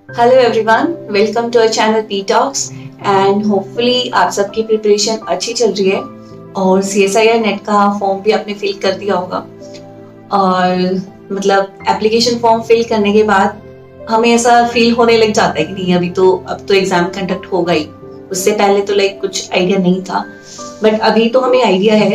Hello everyone, welcome to our channel P talks and hopefully आप सबकी preparation अच्छी चल रही है और CSIR नेट का फॉर्म भी आपने फिल कर दिया होगा। और मतलब एप्लीकेशन फॉर्म फिल करने के बाद हमें ऐसा फील होने लग जाता है कि नहीं अब तो एग्जाम कंडक्ट होगा ही। उससे पहले तो कुछ आइडिया नहीं था, बट अभी तो हमें आइडिया है।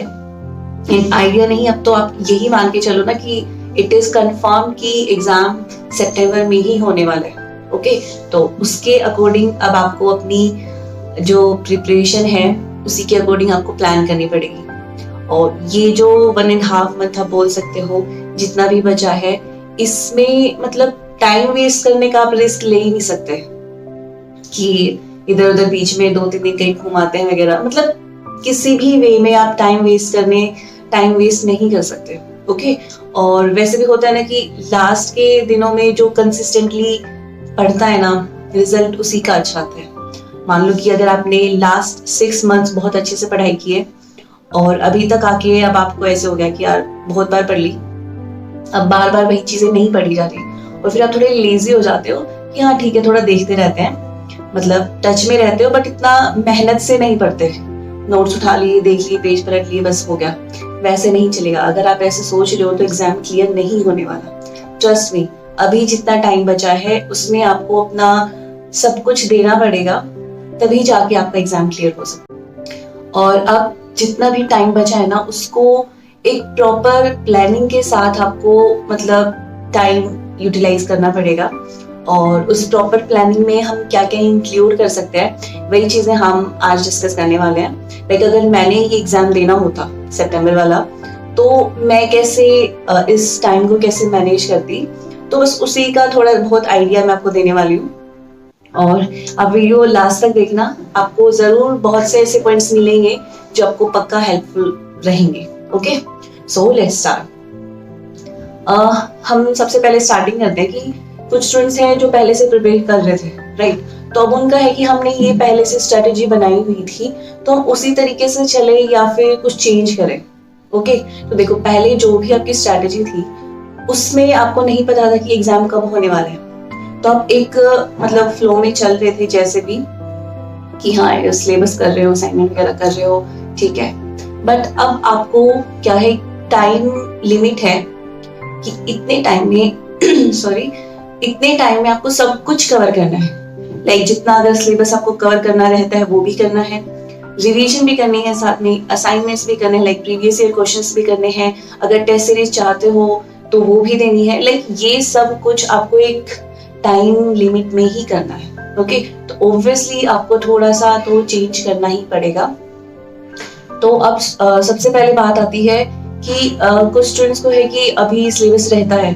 आइडिया नहीं, अब तो आप यही मान के चलो ना कि इट इज कंफर्म कि एग्जाम सितंबर में ही होने वाला है। ओके, तो उसके अकॉर्डिंग अब आपको अपनी जो प्रिपरेशन है उसी के अकॉर्डिंग आपको प्लान करनी पड़ेगी। और ये जो 1.5 मंथ आप बोल सकते हो जितना भी बचा है, इसमें मतलब टाइम वेस्ट करने का आप रिस्क ले ही नहीं सकते कि इधर उधर बीच में 2-3 दिन कहीं घुमाते हैं वगैरह। मतलब किसी भी वे में आप टाइम वेस्ट नहीं कर सकते। ओके, और वैसे भी होता है ना कि लास्ट के दिनों में जो कंसिस्टेंटली पढ़ता है ना, रिजल्ट उसी का अच्छा आता है। मान लो कि अगर आपने लास्ट 6 मंथ्स बहुत अच्छे से पढ़ाई की है और अभी तक आके अब आपको ऐसे हो गया कि यार बहुत बार पढ़ ली, अब बार बार वही चीजें नहीं पढ़ी जा रही, और फिर आप थोड़े लेजी हो जाते हो कि हाँ ठीक है थोड़ा देखते रहते हैं, मतलब टच में रहते हो बट इतना मेहनत से नहीं पढ़ते। नोट्स उठा लिए, देख लिए, पेज पलट लिए, बस हो गया। वैसे नहीं चलेगा। अगर आप ऐसे सोच रहे हो तो एग्जाम क्लियर नहीं होने वाला। ट्रस्ट मी, अभी जितना टाइम बचा है उसमें आपको अपना सब कुछ देना पड़ेगा, तभी जाके आपका एग्जाम क्लियर हो सकता। और अब जितना भी टाइम बचा है ना, उसको एक प्रॉपर प्लानिंग के साथ आपको मतलब टाइम यूटिलाइज करना पड़ेगा। और उस प्रॉपर प्लानिंग में हम क्या क्या इंक्लूड कर सकते हैं, वही चीजें हम आज डिस्कस करने वाले हैं। अगर मैंने ये एग्जाम देना होता सितंबर वाला, तो मैं कैसे इस टाइम को कैसे मैनेज करती, तो बस उसी का थोड़ा बहुत आइडिया मैं आपको देने वाली हूँ। और आप वीडियो लास्ट तक देखना, आपको जरूर बहुत से ऐसे पॉइंट्स मिलेंगे जो आपको पक्का हेल्पफुल रहेंगे। Okay, so let's start. हम सबसे पहले स्टार्टिंग करते हैं कि कुछ स्टूडेंट्स हैं जो पहले से प्रिपेयर कर रहे थे, राइट। तो अब उनका है कि हमने ये पहले से स्ट्रेटेजी बनाई हुई थी, तो हम उसी तरीके से चले या फिर कुछ चेंज करें। ओके, तो देखो पहले जो भी आपकी स्ट्रेटेजी थी उसमें आपको नहीं पता था कि एग्जाम कब होने वाला है, तो आप एक मतलब फ्लो में चल रहे थे जैसे भी कि हाँ सिलेबस कर रहे हो, असाइनमेंट वगैरह कर रहे हो, ठीक है। बट अब आपको क्या है, टाइम लिमिट है कि इतने टाइम में सॉरी इतने टाइम में आपको सब कुछ कवर करना है। जितना अगर सिलेबस आपको कवर करना रहता है वो भी करना है, रिवीजन भी करनी है, साथ में असाइनमेंट्स भी करने हैं, प्रीवियस ईयर क्वेश्चंस भी करने हैं, अगर टेस्ट सीरीज चाहते हो तो वो भी देनी है। ये सब कुछ आपको एक टाइम लिमिट में ही करना है। ओके, तो ऑब्वियसली आपको थोड़ा सा तो चेंज करना ही पड़ेगा। तो अब सबसे पहले बात आती है कि कुछ स्टूडेंट्स को है कि अभी सिलेबस रहता है,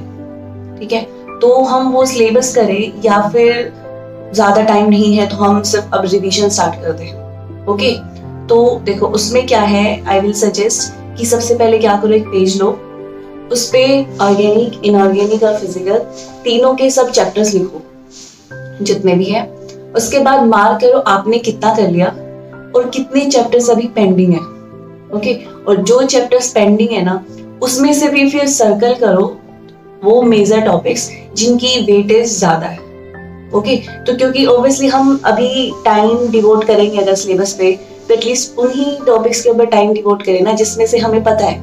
ठीक है, तो हम वो सिलेबस करें, या फिर ज्यादा टाइम नहीं है तो हम सिर्फ अब रिवीजन स्टार्ट कर दें। ओके, तो देखो उसमें क्या है, आई विल सजेस्ट कि सबसे पहले क्या करो, एक पेज लो, उस पे ऑर्गेनिक, इनऑर्गेनिक और फिजिकल तीनों के सब चैप्टर्स लिखो जितने भी है। उसके बाद मार्क करो आपने कितना कर लिया और कितने चैप्टर्स अभी पेंडिंग है। ओके, और जो चैप्टर्स पेंडिंग है ना, उसमें से भी फिर सर्कल करो वो मेजर टॉपिक्स जिनकी वेटेज ज्यादा है। ओके, तो क्योंकि ऑब्वियसली हम अभी टाइम डिवोट करेंगे अगर सिलेबस पे, तो एटलीस्ट उन्हीं टॉपिक्स के ऊपर टाइम डिवोट करें ना जिसमें से हमें पता है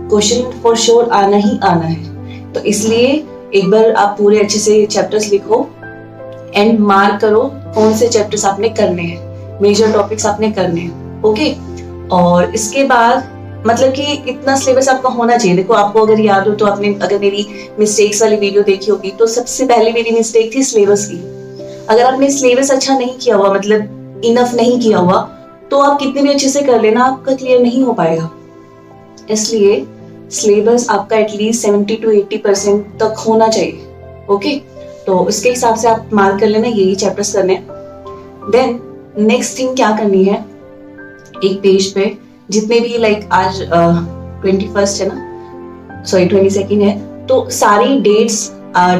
क्वेश्चन फॉर श्योर आना ही आना है। तो इसलिए एक बार आप पूरे अच्छे से चैप्टर्स लिखो एंड मार्क करो कौन से चैप्टर्स आपने करने हैं, मेजर टॉपिक्स आपने करने हैं। ओके, और इसके बाद मतलब कि इतना सिलेबस आपका होना चाहिए। देखो आपको अगर याद हो तो आपने अगर मेरी मिस्टेक्स वाली वीडियो देखी होगी, तो सबसे पहले मेरी मिस्टेक थी सिलेबस की। अगर आपने सिलेबस अच्छा नहीं किया हुआ, मतलब इनफ नहीं किया हुआ, तो आप कितने भी अच्छे से कर लेना, आपका क्लियर नहीं हो पाएगा। इसलिए सिलेबस आपका एटलीस्ट 70 to 80% तक होना चाहिए। ओके, तो इसके हिसाब से आप मार्क कर लेना यही चैप्टर्स करने हैं। देन नेक्स्ट थिंग क्या करनी है, एक पेज पे जितने भी आज 21 है ना, सॉरी 22 है, तो सारी डेट्स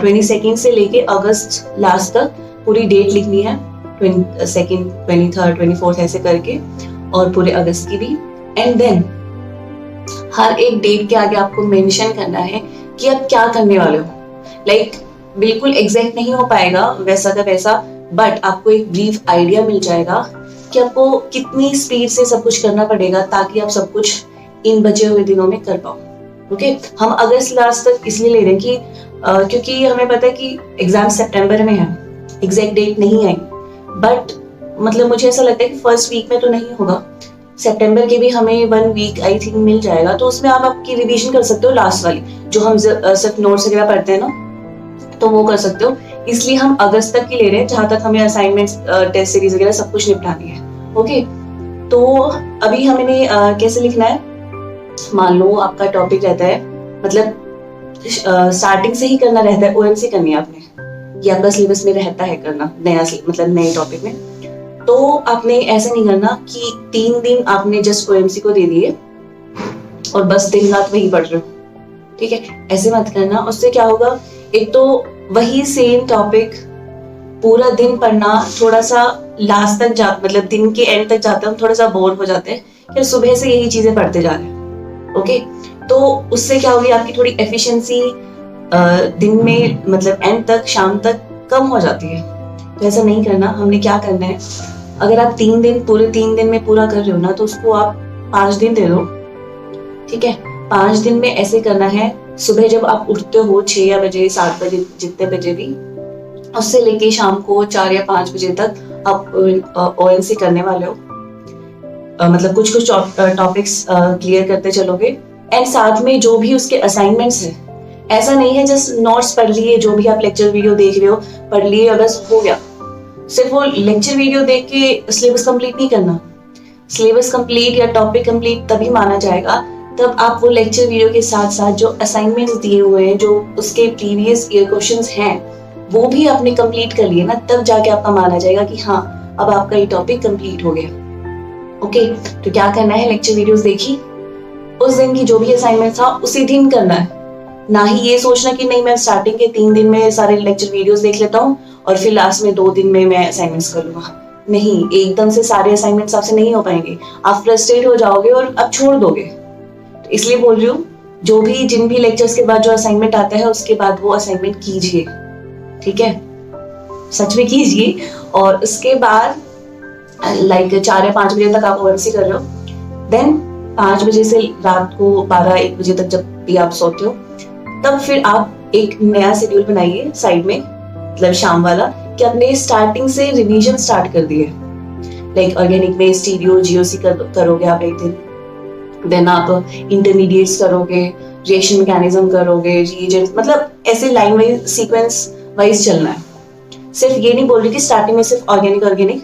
22 से लेके अगस्त लास्ट तक पूरी डेट लिखनी है, 22, 23, 24 ऐसे करके, और पूरे अगस्त की भी। एंड देन हर एक डेट के आगे आपको मेंशन करना है कि आप क्या करने वाले हो। बिल्कुल एग्जैक्ट नहीं हो पाएगा वैसा का वैसा, बट आपको एक ब्रीफ आइडिया मिल जाएगा कि आपको कितनी स्पीड से सब कुछ करना पड़ेगा ताकि आप सब कुछ इन बचे हुए दिनों में कर पाओ। ओके, हम अगस्त लास्ट तक इसलिए ले रहे हैं कि क्योंकि हमें पता है कि एग्जाम सितंबर में है, एग्जैक्ट डेट नहीं आई, बट मतलब मुझे ऐसा लगता है कि फर्स्ट वीक में तो नहीं होगा, सितंबर के भी हमें 1 वीक आई थिंक मिल जाएगा, तो उसमें आप आपकी रिवीजन कर सकते हो लास्ट वाली, जो हम सिर्फ नोट्स वगैरह पढ़ते हैं ना, तो वो कर सकते हो। इसलिए हम अगस्त तक की ले रहे हैं, जहां तक हमें असाइनमेंट्स, टेस्ट सीरीज वगैरह सब कुछ निपटानी है। ओके, तो अभी हमें कैसे लिखना है, मान लो आपका टॉपिक रहता है, मतलब स्टार्टिंग से ही करना रहता है, ओएमसी करनी है आपने, ये आपका सिलेबस में रहता है करना, नया मतलब नए टॉपिक में, तो आपने ऐसा नहीं करना कि 3 दिन आपने जस्ट ओएमसी को दे दिए और बस दिन रात वही पढ़ रहे हो, ठीक है, ऐसे मत करना। उससे क्या होगा, एक तो वही सेम टॉपिक पूरा दिन पढ़ना, थोड़ा सा लास्ट तक मतलब दिन के एंड तक जाते हम थोड़ा सा बोर हो जाते हैं कि सुबह से यही चीजें पढ़ते जा रहे हैं। ओके, तो उससे क्या होगी, आपकी थोड़ी एफिशिएंसी दिन में मतलब एंड तक, शाम तक कम हो जाती है। तो ऐसा नहीं करना। हमने क्या करना है, अगर आप 3 दिन पूरे 3 दिन में पूरा कर रहे हो ना, तो उसको आप 5 दिन दे दो, ठीक है। 5 दिन में ऐसे करना है, सुबह जब आप उठते हो 6 बजे 7 बजे जितने बजे भी, उससे लेके शाम को 4 या 5 बजे तक आप ओएनसी करने वाले हो, मतलब कुछ कुछ टॉपिक्स क्लियर करते चलोगे, एंड साथ में जो भी उसके असाइनमेंट्स है, ऐसा नहीं है जस्ट नोट्स पढ़ लिए, जो भी आप लेक्चर वीडियो देख रहे हो पढ़ लिए और बस हो गया। सिर्फ वो लेक्चर वीडियो देख के सिलेबस कंप्लीट नहीं करना। सिलेबस कंप्लीट या टॉपिक कंप्लीट तभी माना जाएगा तब आप वो लेक्चर वीडियो के साथ साथ जो असाइनमेंट्स दिए हुए हैं, जो उसके प्रीवियस ईयर क्वेश्चंस हैं, वो भी आपने कंप्लीट कर लिए ना, तब जाके आपका माना जाएगा कि हाँ अब आपका ये टॉपिक कंप्लीट हो गया। ओके, तो क्या करना है, लेक्चर वीडियोस देखी, उस दिन की जो भी असाइनमेंट था उसी दिन करना है, ना ही ये सोचना कि नहीं मैं स्टार्टिंग के 3 दिन में सारे लेक्चर वीडियोस देख लेता हूँ और फिर लास्ट में 2 दिन में मैं असाइनमेंट्स कर लूंगा। नहीं, एकदम से सारे असाइनमेंट्स आपसे नहीं हो पाएंगे, आप फ्रस्ट्रेट हो जाओगे और आप छोड़ दोगे। तो इसलिए बोल रही हूँ, जो भी जिन भी लेक्चर्स के बाद जो असाइनमेंट आता है उसके बाद वो असाइनमेंट कीजिए, ठीक है, सच में कीजिए। और उसके बाद लाइक 4 या 5 बजे तक आप ओएमसी कर रहे हो, देन 5 बजे से रात को 12-1 बजे तक जब भी आप सोते हो, तब फिर आप एक नया शेड्यूल बनाइए साइड में, मतलब शाम वाला, कि आपने स्टार्टिंग से रिवीजन स्टार्ट कर दिए, लाइक ऑर्गेनिक में स्टीरियो जीओसी करोगे आप एक दिन, देन आप इंटरमीडिएट्स करोगे, रिएक्शन मैकेनिज्म करोगे, रीएजेंट्स, मतलब ऐसे लाइन वाइज सीक्वेंस वाइज चलना है। सिर्फ ये नहीं बोल रही कि स्टार्टिंग में सिर्फ ऑर्गेनिक,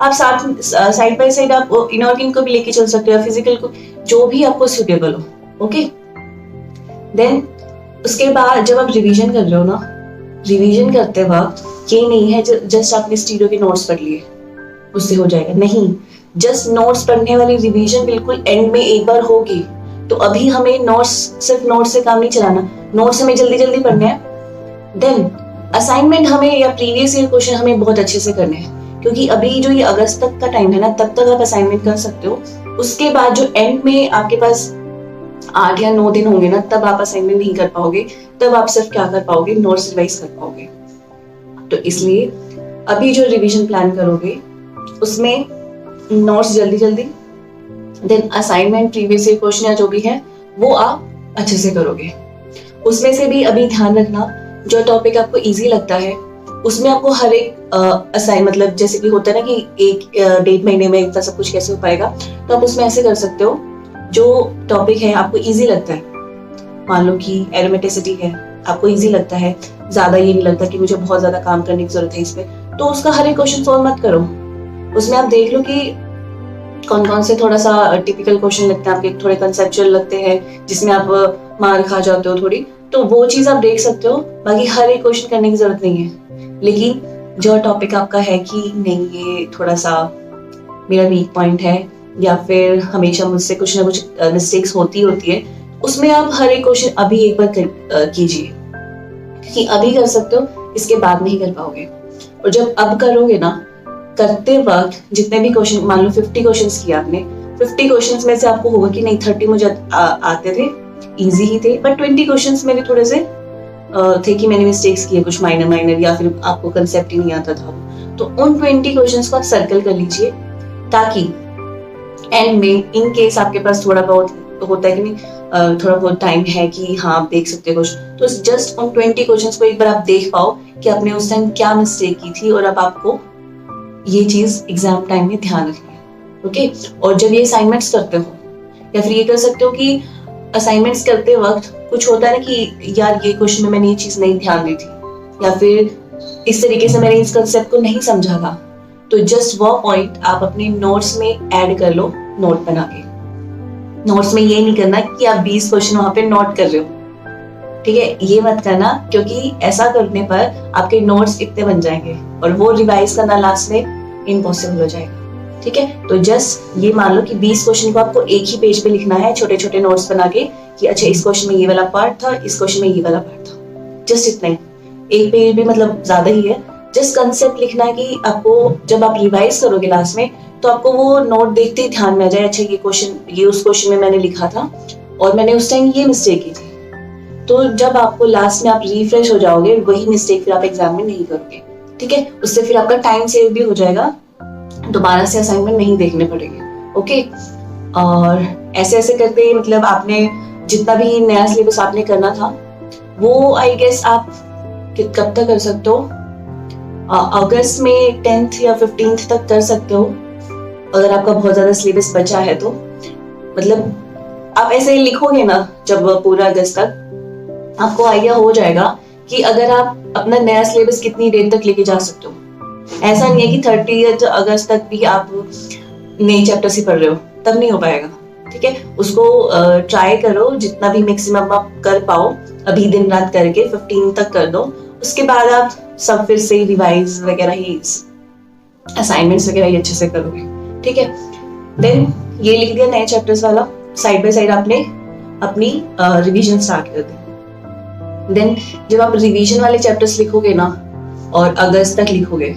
आप साथ साइड बाय साइड आप इनऑर्गेनिक को भी लेके चल सकते हो या फिजिकल को, जो भी आपको सूटेबल हो। ओके, देन उसके बाद जब आप रिवीजन कर रहे हो ना, रिवीजन करते वक्त ये नहीं है जस्ट आपने स्टीरियो के नोट्स पढ़ लिए उससे हो जाएगा, नहीं, जस्ट नोट्स पढ़ने वाली रिवीजन बिल्कुल एंड में एक बार होगी। तो अभी हमें नोट्स, सिर्फ नोट्स से काम नहीं चलाना, नोट्स हमें जल्दी जल्दी पढ़ने हैं, देन असाइनमेंट हमें या प्रीवियस ईयर क्वेश्चन हमें बहुत अच्छे से करने हैं, क्योंकि अभी जो ये अगस्त तक का टाइम है ना, तब तक आप असाइनमेंट कर सकते हो। उसके बाद जो एंड में आपके पास 8 या 9 दिन होंगे ना, तब आप असाइनमेंट नहीं कर पाओगे, तब आप सिर्फ क्या कर पाओगे, नोट्स रिवाइज कर पाओगे। तो इसलिए अभी जो रिवीजन प्लान करोगे उसमें नोट्स जल्दी जल्दी, then assignment, previous year question या जो भी है वो आप अच्छे से करोगे। उसमें से भी अभी ध्यान रखना, जो टॉपिक आपको इजी लगता है उसमें आपको हर एक असाइन, मतलब जैसे कि होता है ना कि एक 1.5 महीने में इतना सब कुछ कैसे हो पाएगा, तो आप उसमें ऐसे कर सकते हो, जो टॉपिक है आपको इजी लगता है, मान लो कि एरोमेटिसिटी है, आपको इजी लगता है, ज्यादा ये नहीं लगता कि मुझे बहुत ज्यादा काम करने की जरूरत है इस पे, तो उसका हर एक क्वेश्चन सॉल्व मत करो, उसमें आप देख लो कि कौन कौन से थोड़ा सा टिपिकल क्वेश्चन लगते हैं आपके, थोड़े कंसेप्चुअल लगते हैं जिसमें आप मार खा जाते हो थोड़ी, तो वो चीज आप देख सकते हो। बाकी हर एक क्वेश्चन करने की जरूरत नहीं है, लेकिन जो टॉपिक आपका है कि नहीं ये थोड़ा सा मेरा वीक पॉइंट है या फिर हमेशा मुझसे कुछ ना कुछ मिस्टेक्स होती है, उसमें आप हर एक क्वेश्चन अभी एक बार कीजिए, क्योंकि अभी कर सकते हो, इसके बाद नहीं कर पाओगे। और जब अब करोगे ना, करते वक्त जितने भी क्वेश्चन, मान लो 50 क्वेश्चंस किए आपने, 50 क्वेश्चंस में से आपको होगा कि नहीं 30 मुझे आते थे, इजी ही थे, बट 20 क्वेश्चंस मेरे थोड़े से थे कि मैंने मिस्टेक्स किए कुछ माइनर माइनर, या फिर आपको कंसेप्ट ही नहीं आता था, तो उन 20 क्वेश्चंस को आप सर्कल कर लीजिए, ताकि एंड में इन केस आपके पास थोड़ा बहुत होता है कि नहीं, थोड़ा बहुत टाइम है कि हाँ आप देख सकते हो कुछ, तो जस्ट उन 20 क्वेश्चंस को एक बार आप देख पाओ कि आपने उस टाइम क्या मिस्टेक की थी, और अब आपको ये चीज एग्जाम टाइम में ध्यान रखनी है। ओके, और जब ये असाइनमेंट्स करते हो, या फिर ये कर सकते हो कि असाइनमेंट्स करते वक्त कुछ होता है ना कि यार ये क्वेश्चन में मैंने ये चीज नहीं ध्यान दी थी, या फिर इस तरीके से मैंने इस कंसेप्ट को नहीं समझा था, तो जस्ट वो पॉइंट आप अपने नोट्स में ऐड कर लो, नोट बना के। नोट्स में ये नहीं करना कि आप 20 क्वेश्चन वहां पे नोट कर रहे हो, ठीक है, ये मत करना, क्योंकि ऐसा करने पर आपके नोट्स इतने बन जाएंगे और वो रिवाइज करना लास्ट में इम्पॉसिबल हो जाएगा। ठीक है, तो जस्ट ये मान लो कि 20 क्वेश्चन को आपको एक ही पेज पे लिखना है, छोटे छोटे नोट्स बना के, कि अच्छा इस क्वेश्चन में ये वाला पार्ट था, इस क्वेश्चन में ये वाला पार्ट था, जस्ट इतना ही। एक पेज भी मतलब ज्यादा ही है, जस्ट कंसेप्ट लिखना है कि आपको जब आप रिवाइज करोगे लास्ट में, तो आपको वो नोट देखते ही ध्यान में आ जाए, अच्छा ये क्वेश्चन, ये उस क्वेश्चन में मैंने लिखा था और मैंने उस टाइम ये मिस्टेक की थी, तो जब आपको लास्ट में आप रिफ्रेश हो जाओगे, वही मिस्टेक फिर आप एग्जाम में नहीं करोगे। ठीक है, उससे फिर आपका टाइम सेव भी हो जाएगा, दोबारा से असाइनमेंट नहीं देखने पड़ेंगे। ओके, और ऐसे ऐसे करते मतलब आपने जितना भी नया सिलेबस आपने करना था वो आई गेस आप कब तक कर सकते हो, अगस्त में 10th या 15th तक कर सकते हो, अगर आपका बहुत ज्यादा सिलेबस बचा है तो। मतलब आप ऐसे लिखोगे ना जब पूरा अगस्त तक, आपको आइडिया हो जाएगा कि अगर आप अपना नया सिलेबस कितनी देर तक लेके जा सकते हो। ऐसा नहीं है कि 30 अगस्त तक भी आप नए चैप्टर्स ही पढ़ रहे हो, तब नहीं हो पाएगा। ठीक है, उसको ट्राई करो जितना भी मैक्सिमम आप कर पाओ, अभी दिन रात करके 15 तक कर दो, उसके बाद आप सब फिर से रिवाइज वगैरह ही, असाइनमेंट्स वगैरह ही अच्छे से करोगे। ठीक है, देन ये लिख दिया नए चैप्टर्स वाला, साइड बाय साइड आपने अपनी रिवीजन स्टार्ट कर दी। देन जब आप रिवीजन वाले चैप्टर्स लिखोगे ना और अगस्त तक लिखोगे,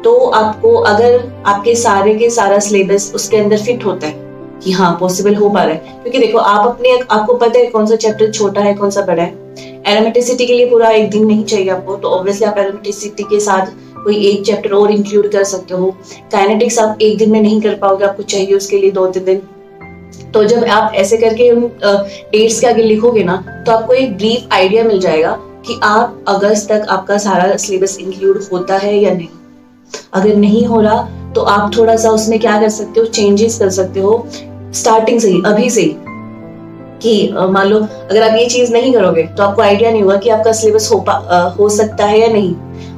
तो आपको अगर आपके सारे के सारा सिलेबस उसके अंदर फिट होता है कि हाँ पॉसिबल हो पा रहा है, क्योंकि देखो आपको पता है कौन सा चैप्टर छोटा है कौन सा बड़ा है। एरोमेटिसिटी के लिए पूरा एक दिन नहीं चाहिए आपको, तो ऑब्वियसली आप एरोमेटिसिटी के साथ कोई एक चैप्टर और इंक्लूड कर सकते हो। काइनेटिक्स आप एक दिन में नहीं कर पाओगे, आपको चाहिए उसके लिए 2-3 दिन। तो जब आप ऐसे करके उन डेट्स के आगे लिखोगे ना, तो आपको एक ब्रीफ आइडिया मिल जाएगा कि आप अगस्त तक आपका सारा सिलेबस इंक्लूड होता है या नहीं। अगर नहीं हो रहा तो आप थोड़ा सा उसमें क्या कर सकते हो, चेंजेस कर सकते हो स्टार्टिंग से ही, अभी से ही, कि मान लो अगर आप ये चीज नहीं करोगे तो आपको आइडिया नहीं होगा कि आपका सिलेबस हो सकता है या नहीं।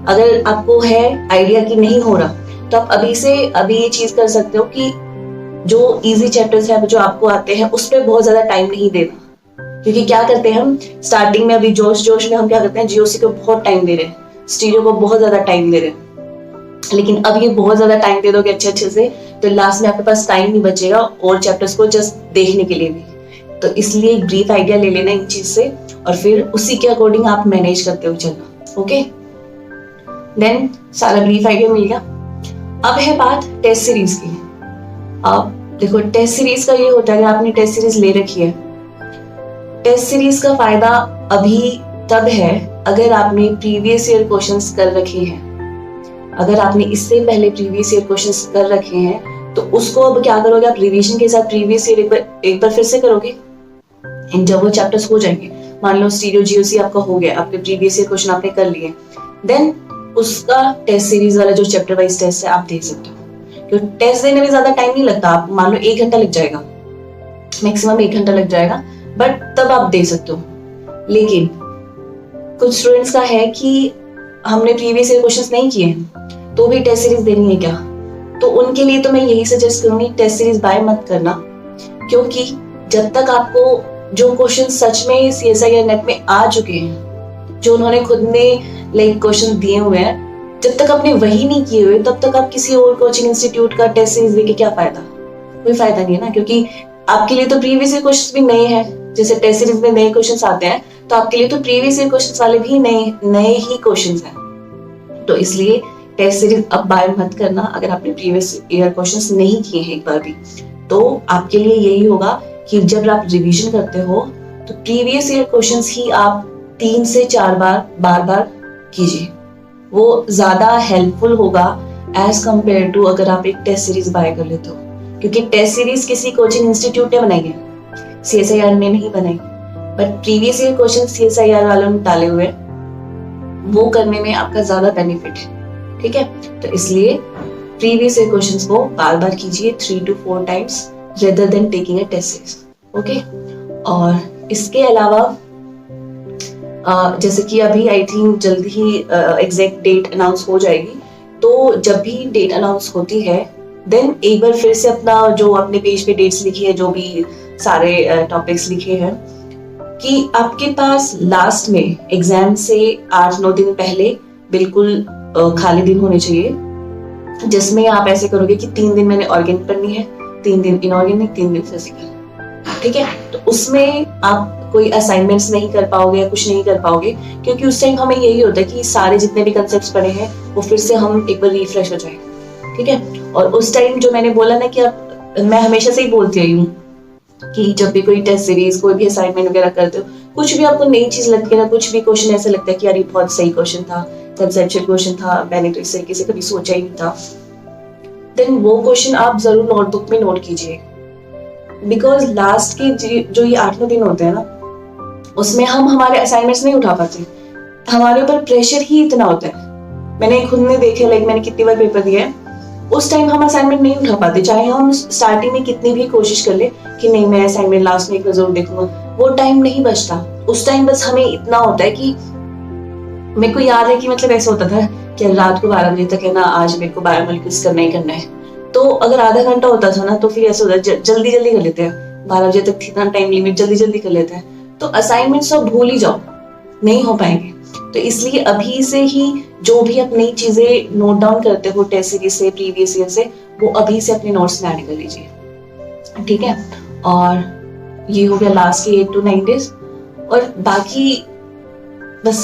अगर आपको है आइडिया कि नहीं हो रहा, तो आप अभी ये चीज कर सकते हो कि जो इजी चैप्टर्स है जो आपको आते हैं उस पर बहुत ज्यादा टाइम नहीं देना। क्योंकि क्या करते हैं हम स्टार्टिंग में, अभी जोश में हम क्या करते हैं, जीओसी को बहुत टाइम दे रहे हैं, स्टीरियो को बहुत ज्यादा टाइम दे रहे हैं, लेकिन अब ये बहुत ज्यादा टाइम दे दोगे अच्छे से, तो लास्ट में आपके पास टाइम नहीं बचेगा और चैप्टर्स को जस्ट देखने के लिए भी। तो इसलिए एक ब्रीफ आइडिया ले लेना इन चीज से, और फिर उसी के अकॉर्डिंग आप मैनेज करते हो चलना। ओके, देन सारा ब्रीफ आइडिया मिल गया। अब है बात टेस्ट सीरीज की। अब देखो टेस्ट सीरीज का ये होता है, अगर आपने टेस्ट सीरीज ले रखी है, टेस्ट सीरीज का फायदा अभी तब है अगर आपने प्रीवियस ईयर क्वेश्चंस कर रखे हैं। अगर आपने इससे पहले प्रीवियस ईयर क्वेश्चंस कर रखे हैं, तो उसको अब क्या करोगे, आप रिवीजन के साथ प्रीवियस ईयर एक बार फिर से करोगे। जब वो चैप्टर्स हो जाएंगे, मान लो स्टीरियो जीओसी आपका हो गया, आपके प्रीवियस ईयर क्वेश्चन आपने कर लिए, देन उसका टेस्ट सीरीज वाला जो चैप्टर वाइज टेस्ट है आप दे सकते हो। क्योंकि टेस्ट देने में ज्यादा टाइम नहीं लगता, आप मान लो 1 घंटा लग जाएगा, मैक्सिमम 1 घंटा लग जाएगा, बट तब आप दे सकते हो। लेकिन कुछ स्टूडेंट्स का है कि हमने प्रीवियस ईयर क्वेश्चंस नहीं किए तो भी टेस्ट सीरीज देनी है क्या, तो उनके लिए तो मैं यही सजेस्ट करूंगी, टेस्ट सीरीज बाय मत करना। क्योंकि जब तक आपको जो क्वेश्चन सच में सीएसआई या नेट में आ चुके हैं, जो उन्होंने खुद ने लाइक क्वेश्चन दिए हुए हैं, जब तक आपने वही नहीं किए हुए, तब तक आप किसी और कोचिंग इंस्टीट्यूट का टेस्ट सीरीज देके क्या फायदा, कोई फायदा नहीं है ना। क्योंकि आपके लिए तो प्रीवियस ईयर क्वेश्चन भी नए हैं, जैसे टेस्ट सीरीज में नए क्वेश्चन आते हैं, तो आपके लिए तो प्रीवियस ईयर क्वेश्चन वाले भी नए ही क्वेश्चन हैं। तो इसलिए टेस्ट सीरीज अब बाय मत करना। अगर आपने प्रीवियस ईयर क्वेश्चंस नहीं किए हैं एक बार भी, तो आपके लिए यही होगा कि जब आप रिवीजन करते हो तो प्रीवियस ईयर क्वेश्चंस ही आप 3 से 4 बार बार कीजिए। वो ज्यादा हेल्पफुल होगा एज कम्पेयर टू अगर आप एक टेस्ट सीरीज बाय कर लेते हो, क्योंकि टेस्ट सीरीज किसी कोचिंग इंस्टीट्यूट ने बनाई है, CSIR ने नहीं बनाई, but previous year question CSIR वालों ने डाले हुए, वो करने में आपका ज्यादा बेनिफिट है। ठीक है, तो इसलिए प्रीवियस ईयर क्वेश्चंस को बार बार कीजिए 3 to 4 times rather than taking a test series. Okay, और इसके अलावा जैसे कि अभी आई थिंक जल्दी ही एग्जैक्ट डेट अनाउंस हो जाएगी, तो जब भी डेट अनाउंस होती है देन एक बार फिर से अपना जो अपने पेज पे डेट्स लिखी है, जो भी सारे टॉपिक्स लिखे हैं, कि आपके पास लास्ट में एग्जाम से 8-9 दिन पहले बिल्कुल खाली दिन होने चाहिए, जिसमें आप ऐसे करोगे कि 3 दिन मैंने ऑर्गेनिक पढ़नी है, 3 दिन इनऑर्गेनिक, 3 दिन फिजिकल। ठीक है, तो उसमें आप कोई असाइनमेंट्स नहीं कर पाओगे या कुछ नहीं कर पाओगे, क्योंकि उस टाइम हमें यही होता है कि सारे जितने भी कंसेप्ट्स पढ़े हैं वो फिर से हम एक बार रिफ्रेश हो जाए। ठीक है, और उस टाइम जो मैंने बोला ना कि मैं हमेशा से ही बोलती आई हूँ कि जब भी कोई टेस्ट सीरीज, कोई भी असाइनमेंट वगैरह करते हो, कुछ भी आपको नई चीज लगती है ना, कुछ भी क्वेश्चन ऐसा लगता है कि यार ये बहुत सही क्वेश्चन था, कंसेप्चुअल क्वेश्चन था, मैंने तो इस तरीके से कभी सोचा ही नहीं था, देन वो क्वेश्चन आप जरूर नोटबुक में नोट कीजिए। बिकॉज लास्ट के जो ये 8-9 दिन होते हैं ना, उसमें हम हमारे असाइनमेंट्स नहीं उठा पाते, हमारे ऊपर प्रेशर ही इतना होता है। मैंने खुद ने देखा, लाइक मैंने कितनी बार पेपर दिया है, उस टाइम हम असाइनमेंट नहीं उठा पाते, चाहे हम स्टार्टिंग में कितनी भी कोशिश कर ले कि नहीं मैं असाइनमेंट लास्ट में एक बार जरूर देखूंगा, वो टाइम नहीं बचता। उस टाइम बस हमें इतना होता है कि मेरे को याद है कि मतलब ऐसा होता था कि रात को 12 बजे तक है ना, आज मेरे को बायोमोलिक्यूल्स करना ही करना है, तो अगर आधा घंटा होता था ना तो फिर ऐसा होता है जल्दी जल्दी कर लेते हैं, 12 बजे तक थी ना टाइम लिमिट, जल्दी जल्दी कर लेते हैं, तो असाइनमेंट सब भूल ही जाओ, नहीं हो पाएंगे। तो इसलिए अभी से ही जो भी आप नई चीजें नोट डाउन करते हो टेस्ट सीरीज से, प्रीवियस ईयर से, वो अभी से अपने नोट्स में ऐड कर लीजिए। ठीक है, और ये हो गया लास्ट के 8 to 9 डेज। और बाकी बस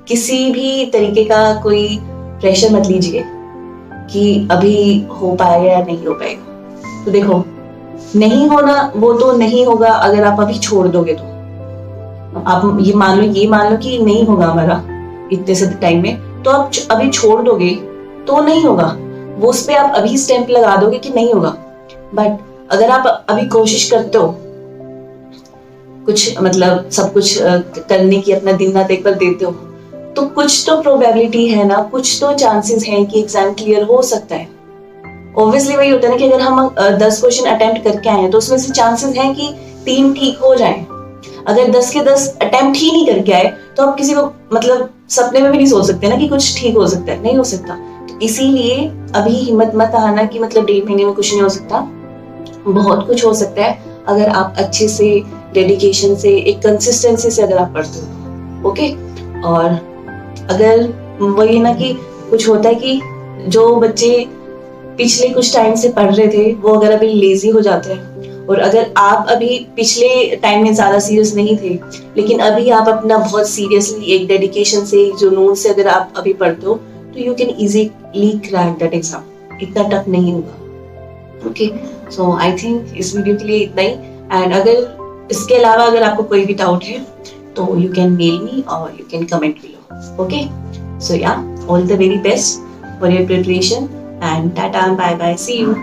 किसी भी तरीके का कोई प्रेशर मत लीजिए कि अभी हो पाएगा या नहीं हो पाएगा। तो देखो, नहीं होना वो तो नहीं होगा अगर आप अभी छोड़ दोगे तो। आप ये मान लो कि नहीं होगा हमारा इतने से टाइम में, तो आप अभी छोड़ दोगे तो नहीं होगा, वो उस पे आप अभी स्टैंप लगा दोगे कि नहीं होगा। बट अगर आप अभी कोशिश करते हो कुछ मतलब सब कुछ करने की, अपना दिन रात एक बार देते हो, तो कुछ तो प्रोबेबिलिटी है ना, कुछ तो चांसेस हैं कि एग्जाम क्लियर हो सकता है। ऑब्वियसली वही होता है ना कि अगर हम 10 क्वेश्चन अटेम्प्ट करके आए हैं तो उसमें से चांसेस हैं कि 3 ठीक हो जाएं। अगर 10 के 10 अटेम्प्ट ही नहीं करके आए तो आप किसी को मतलब सपने में भी नहीं सोच सकते ना कि कुछ ठीक हो सकता है, नहीं हो सकता। तो इसीलिए अभी हिम्मत मत हारना कि मतलब 1.5 महीने में कुछ नहीं हो सकता, बहुत कुछ हो सकता है अगर आप अच्छे से डेडिकेशन से, एक कंसिस्टेंसी से अगर आप पढ़ते हो। ओके, और अगर वही ना कि कुछ होता है कि जो बच्चे पिछले कुछ टाइम से पढ़ रहे थे वो अगर अभी लेजी हो जाते हैं, और अगर आप अभी पिछले टाइम में ज्यादा सीरियस नहीं थे लेकिन अभी आप अपना बहुत सीरियसली एक डेडिकेशन से, एक जुनून से अगर आप अभी पढ़ते हो, तो you can easily crack that exam, इतना टफ नहीं होगा। ओके, सो आई थिंक इस वीडियो के लिए इतना ही। एंड अगर इसके अलावा अगर आपको कोई भी डाउट है तो यू कैन मेल मी और you can comment below. Okay, so yeah, all the very best for your preparation and tata, bye bye, see you.